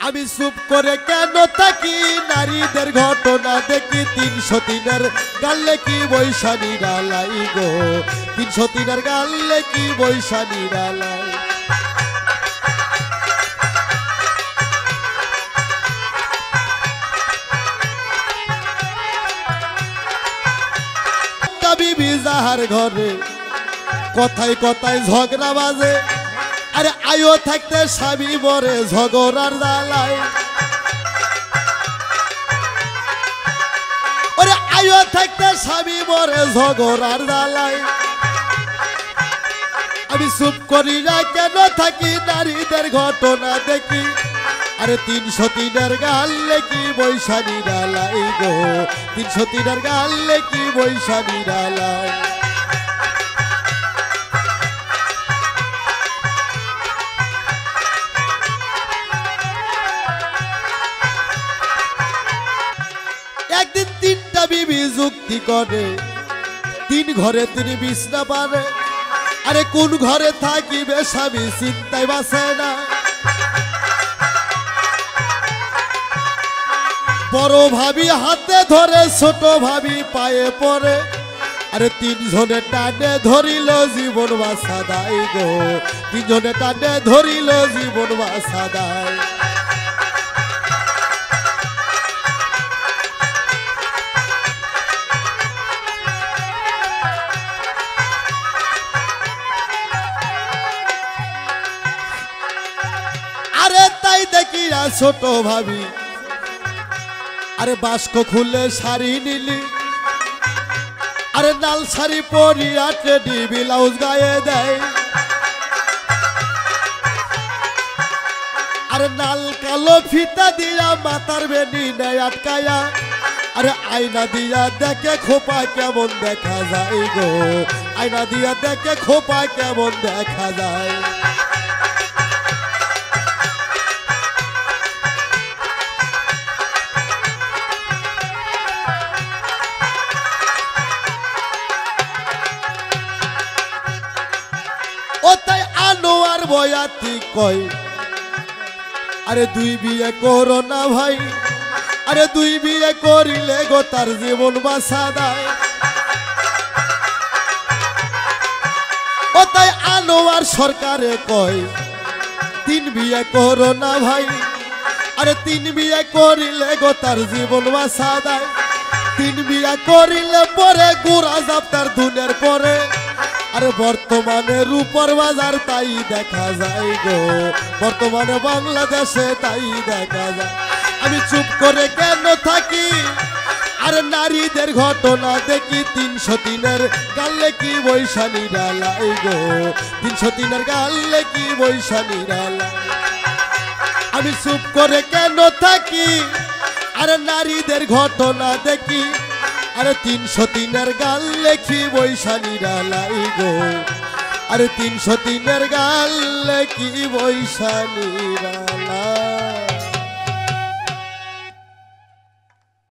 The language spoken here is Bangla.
আমি চুপ করে কেন থাকি নারীদের ঘটনা দেখি 303-এর গালে কি বৈশানী ডালাই গো 303-এর গালে কি বৈশানী ডালাই বিবি যাহার ঘরে কথায় কথায় ঝগড়া বাজে আরে আয়ো থাকতে স্বামী মরে ঝগড়ার জ্বালায় ওরে আয়ো থাকতে স্বামী মরে ঝগড়ার জ্বালায় আমি চুপ করি না কেন থাকি নারীদের ঘটনা দেখি আরে 303-এর গালে কি বৈশানী ডালাই গো 303-এর গালে কি বৈশানী ডালাই একদিন 3টা বিবি যুক্তি করে 3 ঘরে 3 বিছনা পারে আরে কোন ঘরে থাকিবে স্বামী চিন্তায় বাসে না বড় ভাবি হাতে ধরে ছোট ভাবি পায়ে পড়ে আরে 3 জনে টানে ধরিল জীবন বাঁচা দায় গো 3 জনে টানে ধরিল জীবন বাঁচা দায় আরে তাই দেখি ছোট ভাবি আরে বাস্ক খুলে শাড়ি নিলি আরে লাল শাড়ি পরিয়া টেডি ব্লাউজ গায়ে দেয় আরে লাল কালো ফিতা দিয়া মাথার বেনি নেয় আটকায়া আরে আয়না দিয়া দেখে খোপা কেমন দেখা যায় গো আয়না দিয়া দেখে খোপা কেমন দেখা যায় আনোয়ার বয়াতি কই আরে 2 বিয়ে করো না ভাই আরে 2 বিয়ে করিলে গো তার জীবন বাঁচা দেয় ও তাই আনোয়ার সরকারে কই 3 বিয়ে করো না ভাই আরে 3 বিয়ে করিলে গো তার জীবন বাঁচা দেয় 3 বিয়ে করিলে পরে গোড়া জাপতার ধুনের পরে আরে বর্তমানে রূপর বাজার তাই দেখা যায় গো বর্তমানে বাংলাদেশে তাই দেখা যায় আমি চুপ করে কেন থাকি আরে নারীদের ঘটনা দেখি 303-এর গালে কি বৈশানী ডালাই গো 303-এর গালে কি বৈশানী ডালাই আমি চুপ করে কেন থাকি আরে নারীদের ঘটনা দেখি আরে 303-এর গালে কি বৈশানী ডালাই গো আরে 303-এর গালে কি বৈশানী ডালাই।